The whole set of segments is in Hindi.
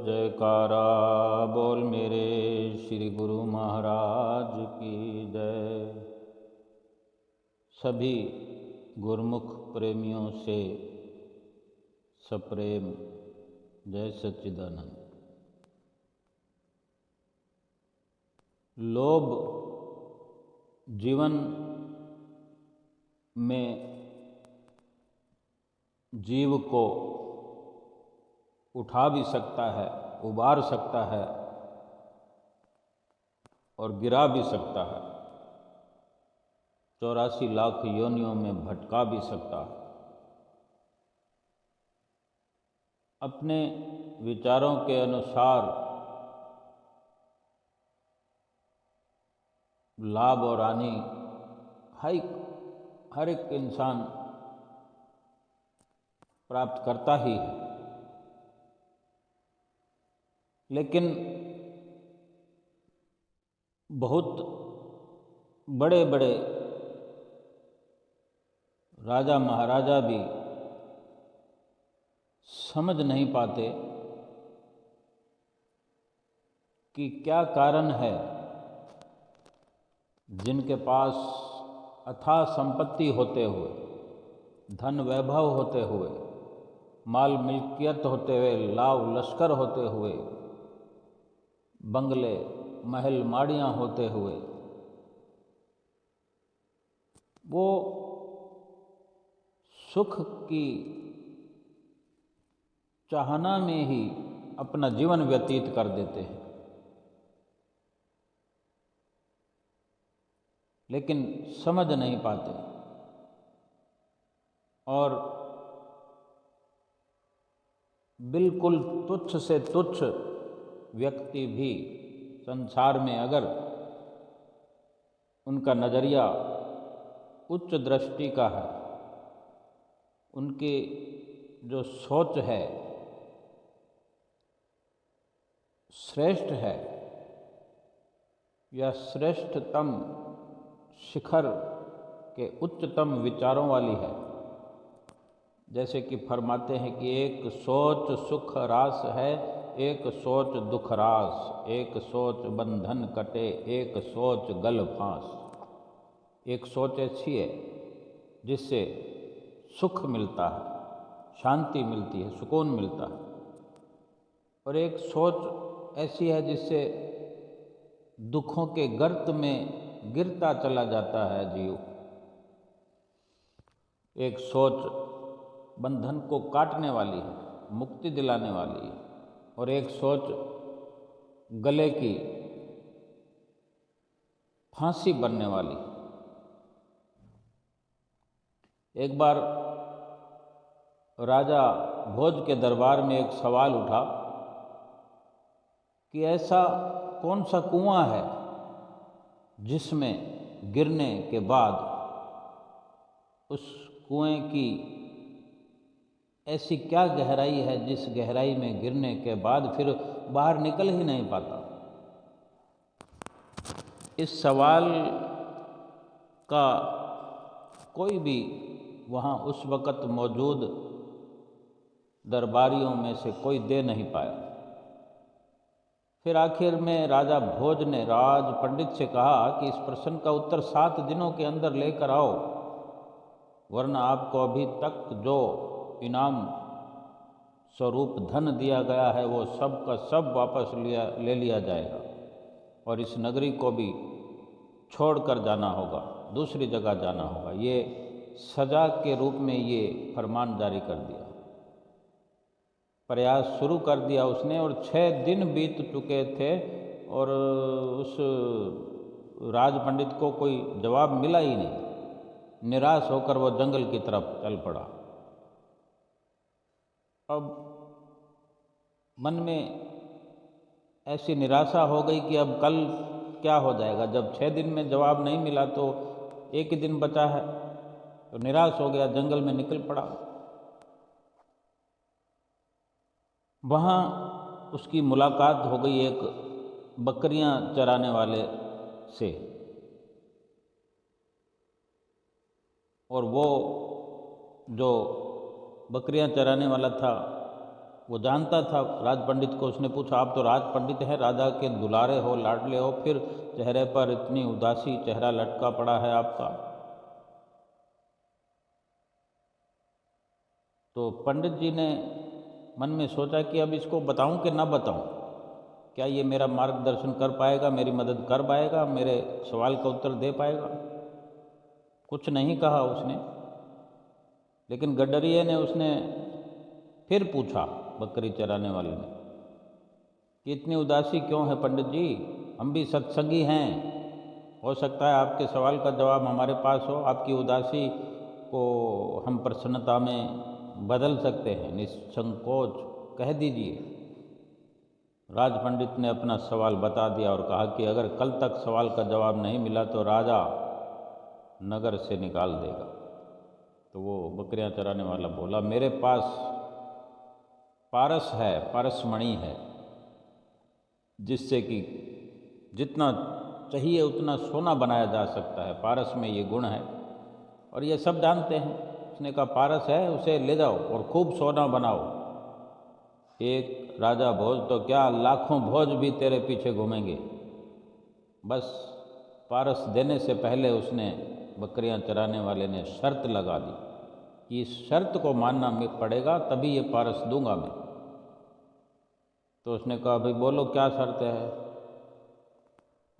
जयकारा बोल मेरे श्री गुरु महाराज की जय। सभी गुरमुख प्रेमियों से सप्रेम जय सच्चिदानंद। लोभ जीवन में जीव को उठा भी सकता है, उबार सकता है और गिरा भी सकता है। 84 लाख योनियों में भटका भी सकता है। अपने विचारों के अनुसार लाभ और हानि हर एक इंसान प्राप्त करता ही है, लेकिन बहुत बड़े बड़े राजा महाराजा भी समझ नहीं पाते कि क्या कारण है जिनके पास अथाह संपत्ति होते हुए, धन वैभव होते हुए, माल मिल्कियत होते हुए, लाव लश्कर होते हुए, बंगले महल माड़ियाँ होते हुए, वो सुख की चाहना में ही अपना जीवन व्यतीत कर देते हैं, लेकिन समझ नहीं पाते। और बिल्कुल तुच्छ से तुच्छ व्यक्ति भी संसार में अगर उनका नज़रिया उच्च दृष्टि का है, उनकी जो सोच है श्रेष्ठ है या श्रेष्ठतम शिखर के उच्चतम विचारों वाली है, जैसे कि फरमाते हैं कि एक सोच सुख रास है, एक सोच दुख रास, एक सोच बंधन कटे, एक सोच गल फांस। एक सोच ऐसी है जिससे सुख मिलता है, शांति मिलती है, सुकून मिलता है, और एक सोच ऐसी है जिससे दुखों के गर्त में गिरता चला जाता है जीव। एक सोच बंधन को काटने वाली है, मुक्ति दिलाने वाली है, और एक सोच गले की फांसी बनने वाली है। एक बार राजा भोज के दरबार में एक सवाल उठा कि ऐसा कौन सा कुआं है जिसमें गिरने के बाद उस कुएं की ऐसी क्या गहराई है जिस गहराई में गिरने के बाद फिर बाहर निकल ही नहीं पाता। इस सवाल का कोई भी वहाँ उस वक़्त मौजूद दरबारियों में से कोई दे नहीं पाया। फिर आखिर में राजा भोज ने राज पंडित से कहा कि इस प्रश्न का उत्तर 7 दिनों के अंदर लेकर आओ, वरना आपको अभी तक जो इनाम स्वरूप धन दिया गया है वो सब का सब वापस ले लिया जाएगा, और इस नगरी को भी छोड़कर जाना होगा, दूसरी जगह जाना होगा। ये सजा के रूप में ये फरमान जारी कर दिया। प्रयास शुरू कर दिया उसने, और 6 दिन बीत चुके थे और उस राज पंडित को कोई जवाब मिला ही नहीं। निराश होकर वो जंगल की तरफ चल पड़ा। अब मन में ऐसी निराशा हो गई कि अब कल क्या हो जाएगा। जब 6 दिन में जवाब नहीं मिला तो एक ही दिन बचा है, तो निराश हो गया, जंगल में निकल पड़ा। वहाँ उसकी मुलाकात हो गई एक बकरियां चराने वाले से, और वो जो बकरियां चराने वाला था वो जानता था राज पंडित को। उसने पूछा, आप तो राज पंडित हैं, राजा के दुलारे हो, लाडले हो, फिर चेहरे पर इतनी उदासी, चेहरा लटका पड़ा है आपका। तो पंडित जी ने मन में सोचा कि अब इसको बताऊं कि ना बताऊं, क्या ये मेरा मार्गदर्शन कर पाएगा, मेरी मदद कर पाएगा, मेरे सवाल का उत्तर दे पाएगा। कुछ नहीं कहा उसने, लेकिन गडरिये ने उसने फिर पूछा बकरी चराने वाले ने कि इतनी उदासी क्यों है पंडित जी, हम भी सत्संगी हैं, हो सकता है आपके सवाल का जवाब हमारे पास हो, आपकी उदासी को हम प्रसन्नता में बदल सकते हैं, निसंकोच कह दीजिए। राज पंडित ने अपना सवाल बता दिया और कहा कि अगर कल तक सवाल का जवाब नहीं मिला तो राजा नगर से निकाल देगा। तो वो बकरियां चराने वाला बोला, मेरे पास पारस है, पारसमणि है, जिससे कि जितना चाहिए उतना सोना बनाया जा सकता है। पारस में ये गुण है और ये सब जानते हैं। उसने कहा, पारस है, उसे ले जाओ और खूब सोना बनाओ। एक राजा भोज तो क्या, लाखों भोज भी तेरे पीछे घूमेंगे। बस पारस देने से पहले उसने, बकरियां चराने वाले ने शर्त लगा दी कि इस शर्त को मानना पड़ेगा, तभी ये पारस दूंगा मैं। तो उसने कहा, भाई बोलो क्या शर्त है।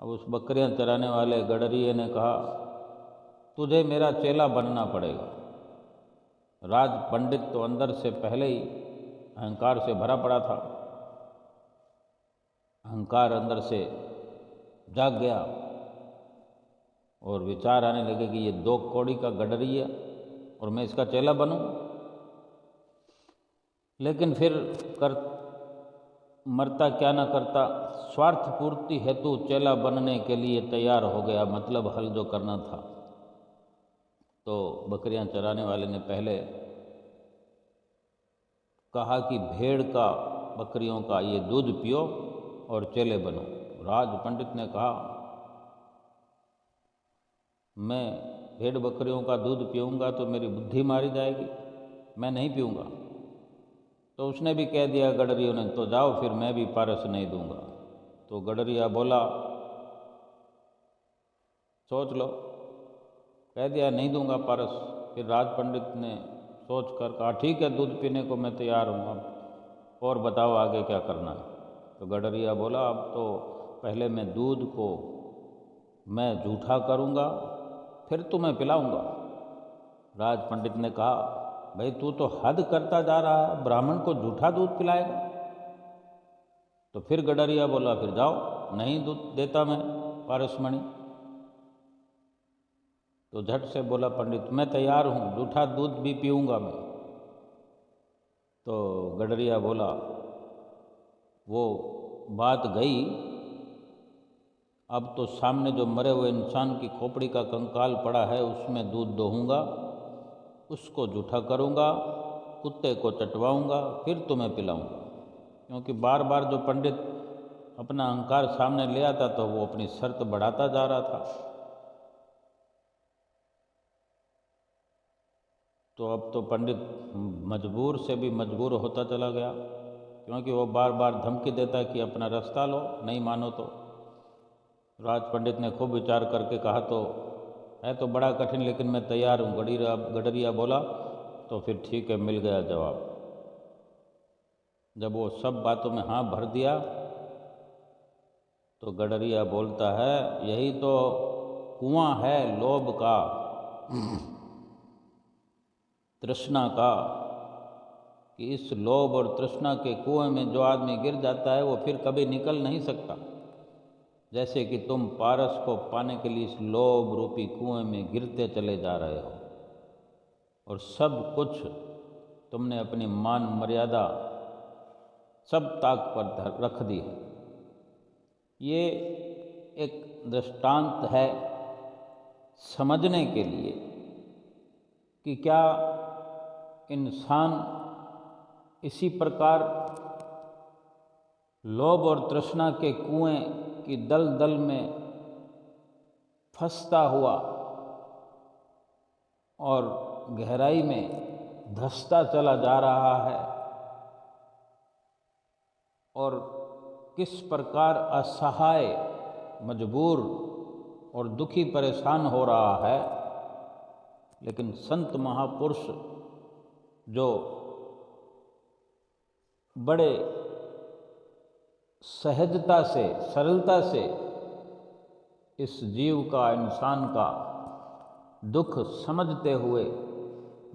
अब उस बकरियां चराने वाले गडरिये ने कहा, तुझे मेरा चेला बनना पड़ेगा। राज पंडित तो अंदर से पहले ही अहंकार से भरा पड़ा था। अहंकार अंदर से जाग गया और विचार आने लगे कि ये 2 कौड़ी का गडरिया और मैं इसका चेला बनूं। लेकिन फिर मरता क्या न करता, स्वार्थ पूर्ति हेतु चेला बनने के लिए तैयार हो गया, मतलब हल जो करना था। तो बकरियां चराने वाले ने पहले कहा कि भेड़ का, बकरियों का ये दूध पियो और चेले बनो। राज पंडित ने कहा, मैं भेड़ बकरियों का दूध पीऊँगा तो मेरी बुद्धि मारी जाएगी, मैं नहीं पीऊँगा। तो उसने भी कह दिया गडरियों ने, तो जाओ फिर, मैं भी पारस नहीं दूंगा। तो गडरिया बोला, सोच लो। कह दिया नहीं दूंगा पारस। फिर राज पंडित ने सोच कर कहा, ठीक है, दूध पीने को मैं तैयार हूँ, अब और बताओ आगे क्या करना है। तो गडरिया बोला, अब तो पहले मैं दूध को मैं जूठा करूँगा, फिर तुम्हें पिलाऊँगा। राज पंडित ने कहा, भाई तू तो हद करता जा रहा है, ब्राह्मण को जूठा दूध पिलाएगा। तो फिर गडरिया बोला, फिर जाओ, नहीं दूध देता मैं पारसमणि। तो झट से बोला पंडित, मैं तैयार हूँ, जूठा दूध भी पीऊँगा मैं। तो गडरिया बोला, वो बात गई, अब तो सामने जो मरे हुए इंसान की खोपड़ी का कंकाल पड़ा है उसमें दूध दोहूँगा, उसको जूठा करूँगा, कुत्ते को चटवाऊँगा, फिर तुम्हें पिलाऊँगा। क्योंकि बार बार जो पंडित अपना अहंकार सामने ले आता तो वो अपनी शर्त बढ़ाता जा रहा था। तो अब तो पंडित मजबूर से भी मजबूर होता चला गया, क्योंकि वो बार बार धमकी देता कि अपना रास्ता लो, नहीं मानो तो। राज पंडित ने खूब विचार करके कहा, तो है तो बड़ा कठिन, लेकिन मैं तैयार हूँ। गडरिया बोला, तो फिर ठीक है, मिल गया जवाब। जब वो सब बातों में हाँ भर दिया तो गडरिया बोलता है, यही तो कुआं है लोभ का, तृष्णा का, कि इस लोभ और तृष्णा के कुएं में जो आदमी गिर जाता है वो फिर कभी निकल नहीं सकता। जैसे कि तुम पारस को पाने के लिए इस लोभ रूपी कुएं में गिरते चले जा रहे हो और सब कुछ तुमने अपनी मान मर्यादा सब ताक पर रख दी है। ये एक दृष्टांत है समझने के लिए कि क्या इंसान इसी प्रकार लोभ और तृष्णा के कुएं की दलदल में फंसता हुआ और गहराई में धंसता चला जा रहा है, और किस प्रकार असहाय, मजबूर और दुखी परेशान हो रहा है, लेकिन संत महापुरुष जो बड़े सहजता से, सरलता से इस जीव का, इंसान का दुख समझते हुए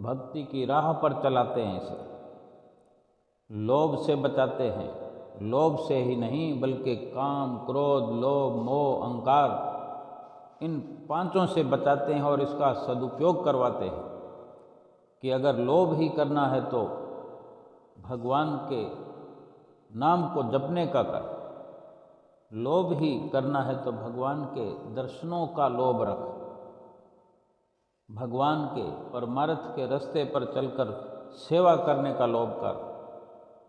भक्ति की राह पर चलाते हैं, इसे लोभ से बचाते हैं। लोभ से ही नहीं बल्कि काम, क्रोध, लोभ, मोह, अहंकार, इन पांचों से बचाते हैं और इसका सदुपयोग करवाते हैं कि अगर लोभ ही करना है तो भगवान के नाम को जपने का कर, लोभ ही करना है तो भगवान के दर्शनों का लोभ रख, भगवान के परमार्थ के रास्ते पर चलकर सेवा करने का लोभ कर,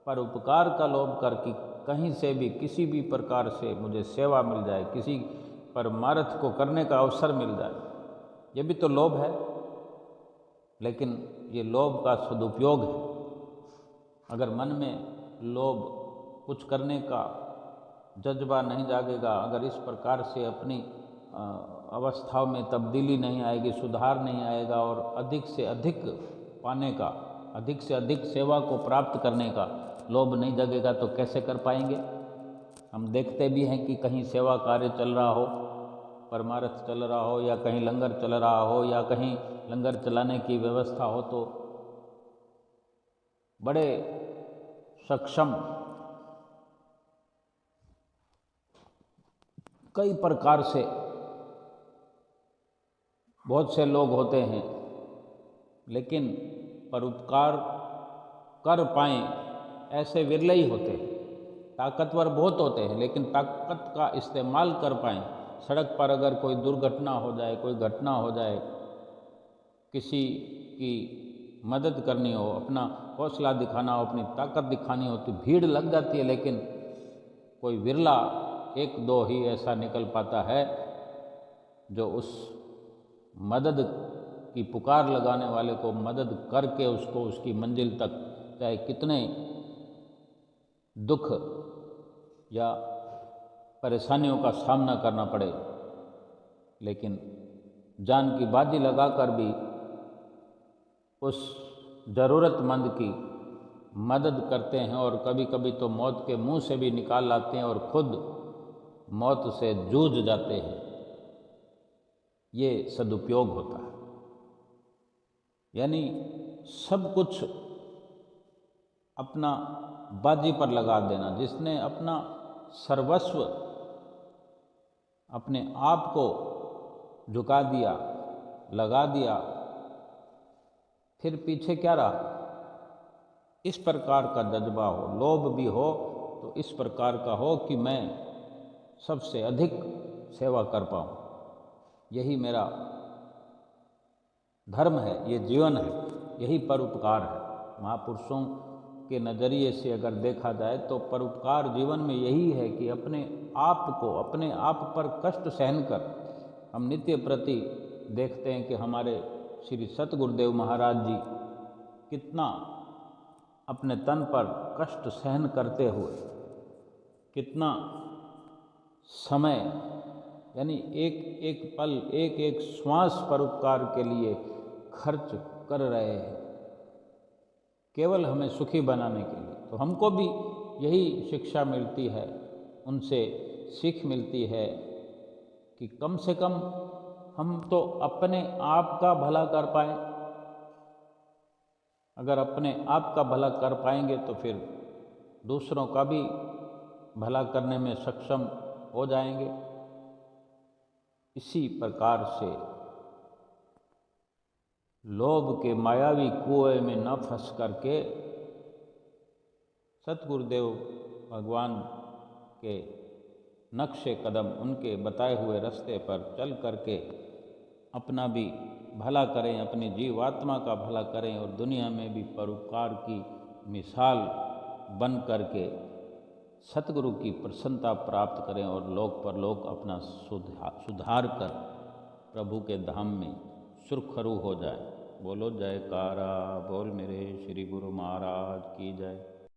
परोपकार का लोभ कर कि कहीं से भी किसी भी प्रकार से मुझे सेवा मिल जाए, किसी परमार्थ को करने का अवसर मिल जाए। ये भी तो लोभ है, लेकिन ये लोभ का सदुपयोग है। अगर मन में लोभ, कुछ करने का जज्बा नहीं जागेगा, अगर इस प्रकार से अपनी अवस्थाओं में तब्दीली नहीं आएगी, सुधार नहीं आएगा और अधिक से अधिक पाने का, अधिक से अधिक सेवा को प्राप्त करने का लोभ नहीं जगेगा तो कैसे कर पाएंगे। हम देखते भी हैं कि कहीं सेवा कार्य चल रहा हो, परमार्थ चल रहा हो, या कहीं लंगर चल रहा हो, या कहीं लंगर चलाने की व्यवस्था हो, तो बड़े सक्षम कई प्रकार से बहुत से लोग होते हैं, लेकिन परोपकार कर पाएँ ऐसे विरले ही होते हैं। ताकतवर बहुत होते हैं, लेकिन ताकत का इस्तेमाल कर पाएँ। सड़क पर अगर कोई दुर्घटना हो जाए, कोई घटना हो जाए, किसी की मदद करनी हो, अपना हौसला दिखाना हो, अपनी ताकत दिखानी हो, तो भीड़ लग जाती है, लेकिन कोई विरला एक दो ही ऐसा निकल पाता है जो उस मदद की पुकार लगाने वाले को मदद करके उसको उसकी मंजिल तक, चाहे कितने दुख या परेशानियों का सामना करना पड़े, लेकिन जान की बाजी लगाकर भी उस ज़रूरतमंद की मदद करते हैं और कभी कभी तो मौत के मुंह से भी निकाल लाते हैं और खुद मौत से जूझ जाते हैं। ये सदुपयोग होता है, यानी सब कुछ अपना बाजी पर लगा देना। जिसने अपना सर्वस्व, अपने आप को झुका दिया, लगा दिया, फिर पीछे क्या रहा। इस प्रकार का जज्बा हो, लोभ भी हो तो इस प्रकार का हो कि मैं सबसे अधिक सेवा कर पाऊँ, यही मेरा धर्म है, ये जीवन है, यही परोपकार है। महापुरुषों के नज़रिए से अगर देखा जाए तो परोपकार जीवन में यही है कि अपने आप को, अपने आप पर कष्ट सहन कर, हम नित्य प्रति देखते हैं कि हमारे श्री सतगुरुदेव महाराज जी कितना अपने तन पर कष्ट सहन करते हुए, कितना समय, यानी एक एक पल, एक एक श्वास परोपकार के लिए खर्च कर रहे हैं, केवल हमें सुखी बनाने के लिए। तो हमको भी यही शिक्षा मिलती है, उनसे सीख मिलती है कि कम से कम हम तो अपने आप का भला कर पाएँ। अगर अपने आप का भला कर पाएंगे तो फिर दूसरों का भी भला करने में सक्षम हो जाएंगे। इसी प्रकार से लोभ के मायावी कुएं में न फंस करके सतगुरुदेव भगवान के नक्शे कदम, उनके बताए हुए रास्ते पर चल करके अपना भी भला करें, अपनी जीवात्मा का भला करें और दुनिया में भी परोपकार की मिसाल बन करके सतगुरु की प्रसन्नता प्राप्त करें और लोक परलोक अपना सुधार कर प्रभु के धाम में सुरखरू हो जाए। बोलो जयकारा बोल मेरे श्री गुरु महाराज की जय।